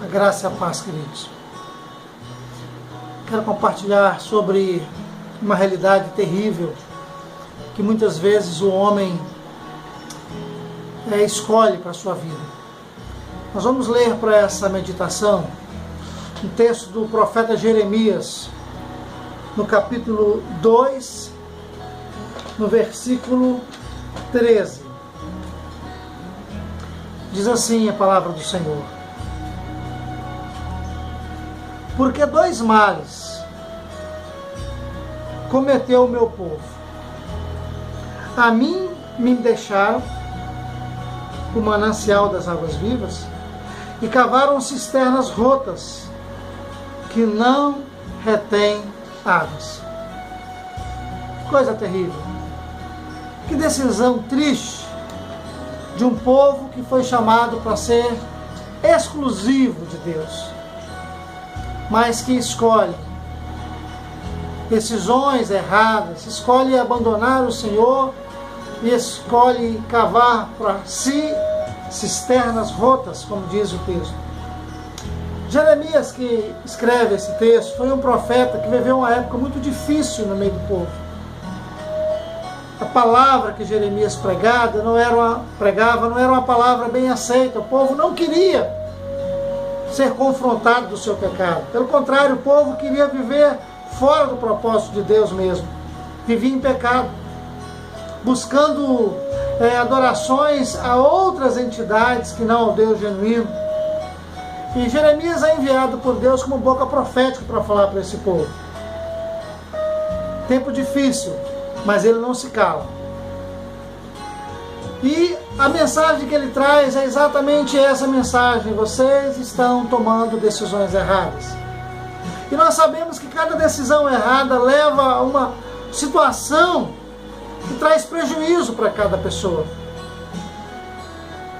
A graça e a paz, queridos. Quero compartilhar sobre uma realidade terrível que muitas vezes o homem escolhe para a sua vida. Nós vamos ler para essa meditação um texto do profeta Jeremias, no capítulo 2, no versículo 13. Diz assim a palavra do Senhor: porque dois males cometeu o meu povo. A mim me deixaram o manancial das águas vivas e cavaram cisternas rotas que não retêm águas. Coisa terrível. Que decisão triste de um povo que foi chamado para ser exclusivo de Deus, mas que escolhe decisões erradas, escolhe abandonar o Senhor e escolhe cavar para si cisternas rotas, como diz o texto. Jeremias, que escreve esse texto, foi um profeta que viveu uma época muito difícil no meio do povo. A palavra que Jeremias pregava não era uma palavra bem aceita. O povo não queria ser confrontado do seu pecado. Pelo contrário, o povo queria viver fora do propósito de Deus mesmo. Vivia em pecado, buscando adorações a outras entidades que não ao Deus genuíno. E Jeremias é enviado por Deus como boca profética para falar para esse povo. Tempo difícil, mas ele não se cala. E a mensagem que ele traz é exatamente essa mensagem: vocês estão tomando decisões erradas. E nós sabemos que cada decisão errada leva a uma situação que traz prejuízo para cada pessoa.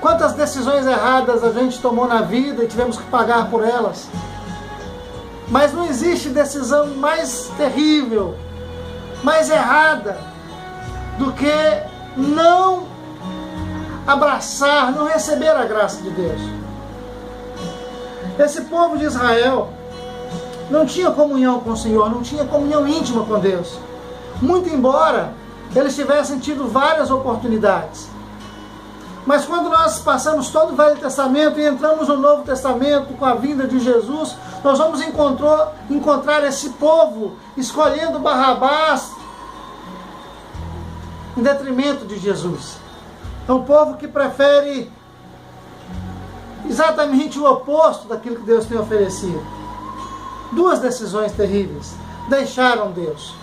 Quantas decisões erradas a gente tomou na vida e tivemos que pagar por elas. Mas não existe decisão mais terrível, mais errada, do que não abraçar, não receber a graça de Deus. Esse povo de Israel não tinha comunhão com o Senhor, não tinha comunhão íntima com Deus. Muito embora eles tivessem tido várias oportunidades. Mas quando nós passamos todo o Velho Testamento e entramos no Novo Testamento com a vinda de Jesus, nós vamos encontrar esse povo escolhendo Barrabás em detrimento de Jesus. É um povo que prefere exatamente o oposto daquilo que Deus tem oferecido. Duas decisões terríveis. Deixaram Deus.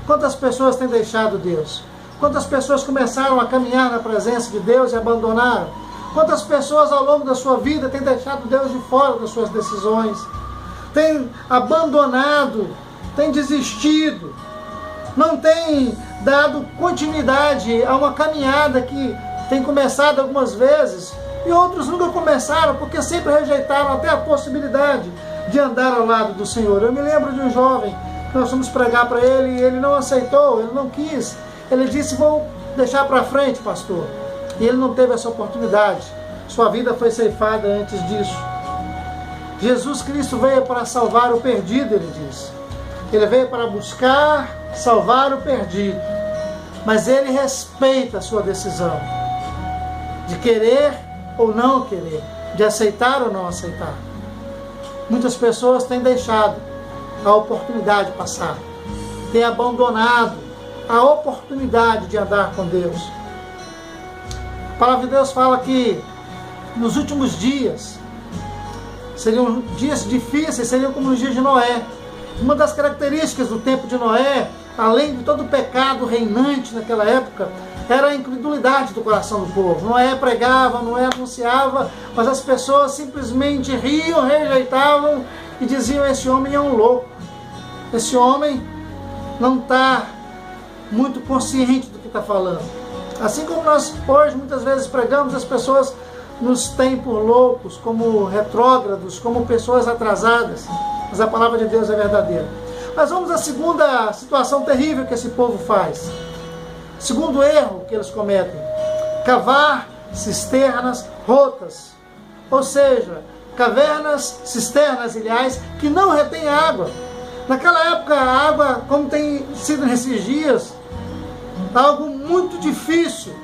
Quantas pessoas têm deixado Deus? Quantas pessoas começaram a caminhar na presença de Deus e abandonaram? Quantas pessoas ao longo da sua vida têm deixado Deus de fora das suas decisões? Têm abandonado, têm desistido, não têm dado continuidade a uma caminhada que tem começado algumas vezes e outros nunca começaram porque sempre rejeitaram até a possibilidade de andar ao lado do Senhor. Eu me lembro de um jovem que nós fomos pregar para ele e ele não aceitou, ele não quis. Ele disse: vou deixar para frente, pastor. E ele não teve essa oportunidade. Sua vida foi ceifada antes disso. Jesus Cristo veio para salvar o perdido, ele diz. Ele veio para buscar, salvar o perdido. Mas ele respeita a sua decisão de querer ou não querer, de aceitar ou não aceitar. Muitas pessoas têm deixado a oportunidade passar, têm abandonado a oportunidade de andar com Deus. A palavra de Deus fala que nos últimos dias seriam dias difíceis, seriam como os dias de Noé. Uma das características do tempo de Noé, além de todo o pecado reinante naquela época, era a incredulidade do coração do povo. Noé pregava, Noé anunciava, mas as pessoas simplesmente riam, rejeitavam e diziam: esse homem é um louco. Esse homem não está muito consciente do que está falando. Assim como nós hoje muitas vezes pregamos, as pessoas nos têm por loucos, como retrógrados, como pessoas atrasadas. Mas a palavra de Deus é verdadeira. Mas vamos à segunda situação terrível que esse povo faz. Segundo erro que eles cometem: cavar cisternas rotas. Ou seja, cavernas, cisternas, aliás, que não retêm água. Naquela época, a água, como tem sido nesses dias, algo muito difícil.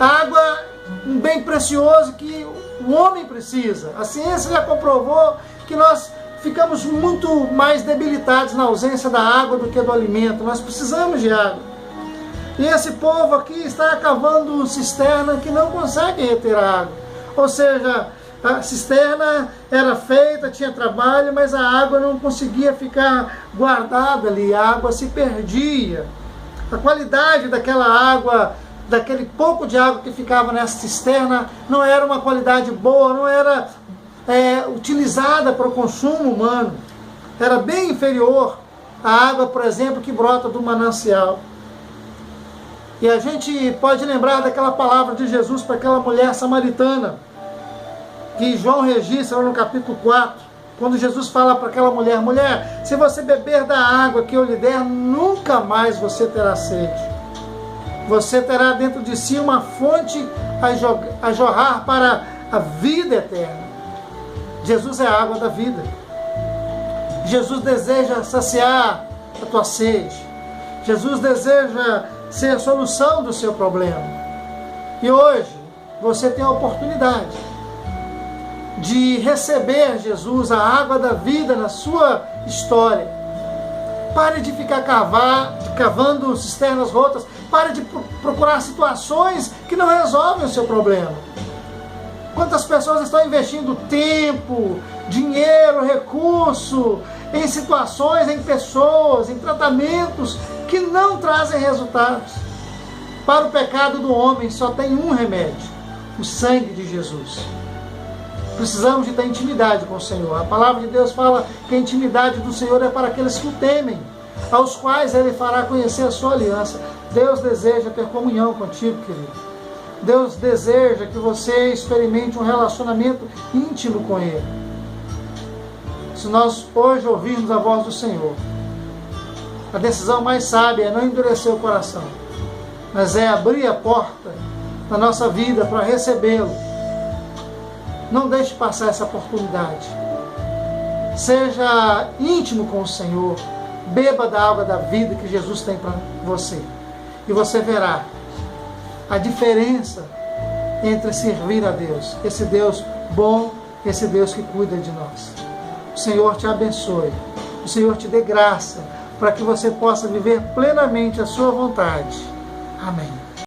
A água, um bem precioso que o homem precisa. A ciência já comprovou que nós ficamos muito mais debilitados na ausência da água do que do alimento. Nós precisamos de água. E esse povo aqui está cavando cisterna que não consegue reter a água. Ou seja, a cisterna era feita, tinha trabalho, mas a água não conseguia ficar guardada ali. A água se perdia. A qualidade daquela água, daquele pouco de água que ficava nessa cisterna, não era uma qualidade boa, não era utilizada para o consumo humano. Era bem inferior à água, por exemplo, que brota do manancial. E a gente pode lembrar daquela palavra de Jesus para aquela mulher samaritana, que João registra no capítulo 4, quando Jesus fala para aquela mulher: mulher, se você beber da água que eu lhe der, nunca mais você terá sede. Você terá dentro de si uma fonte a jorrar para a vida eterna. Jesus é a água da vida. Jesus deseja saciar a tua sede. Jesus deseja ser a solução do seu problema. E hoje você tem a oportunidade de receber Jesus, a água da vida, na sua história. Pare de ficar cavando cisternas rotas. Pare de procurar situações que não resolvem o seu problema. Quantas pessoas estão investindo tempo, dinheiro, recurso em situações, em pessoas, em tratamentos que não trazem resultados? Para o pecado do homem só tem um remédio: o sangue de Jesus. Precisamos de ter intimidade com o Senhor. A palavra de Deus fala que a intimidade do Senhor é para aqueles que o temem, aos quais Ele fará conhecer a sua aliança. Deus deseja ter comunhão contigo, querido. Deus deseja que você experimente um relacionamento íntimo com Ele. Se nós hoje ouvirmos a voz do Senhor, a decisão mais sábia é não endurecer o coração, mas é abrir a porta da nossa vida para recebê-lo. Não deixe passar essa oportunidade. Seja íntimo com o Senhor. Beba da água da vida que Jesus tem para você. E você verá a diferença entre servir a Deus, esse Deus bom, esse Deus que cuida de nós. O Senhor te abençoe. O Senhor te dê graça para que você possa viver plenamente a sua vontade. Amém.